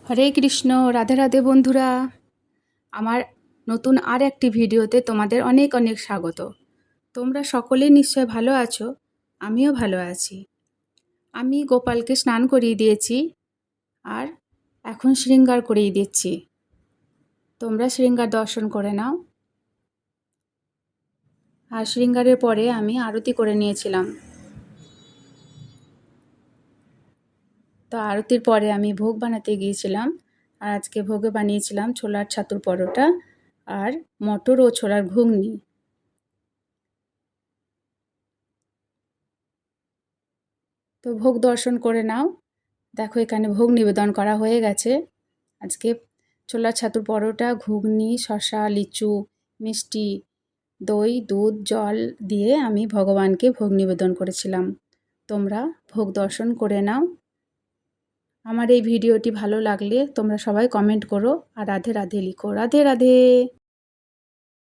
হরে কৃষ্ণ, রাধে রাধে বন্ধুরা। আমার নতুন আর একটি ভিডিওতে তোমাদের অনেক অনেক স্বাগত। তোমরা সকলেই নিশ্চয় ভালো আছো, আমিও ভালো আছি। আমি গোপালকে স্নান করিয়ে দিয়েছি আর এখন শৃঙ্গার করিয়ে দিচ্ছি। তোমরা শৃঙ্গার দর্শন করে নাও। আর শৃঙ্গারের পরে আমি আরতি করে নিয়েছিলাম। তো আরতির পরে আমি ভোগ বানাতে গিয়েছিলাম। আর আজকে ভোগে বানিয়েছিলাম ছোলার ছাতুর পরোটা আর মটর ও ছোলার ঘুগনি। তো ভোগ দর্শন করে নাও। দেখো এখানে ভোগ নিবেদন করা হয়ে গেছে। আজকে ছোলার ছাতুর পরোটা, ঘুগনি, শসা, লিচু, মিষ্টি, দই, দুধ, জল দিয়ে আমি ভগবানকে ভোগ নিবেদন করেছিলাম। তোমরা ভোগ দর্শন করে নাও। আমার এই ভিডিওটি ভালো লাগলে তোমরা সবাই কমেন্ট করো আর রাধে রাধে লিখো। রাধে রাধে।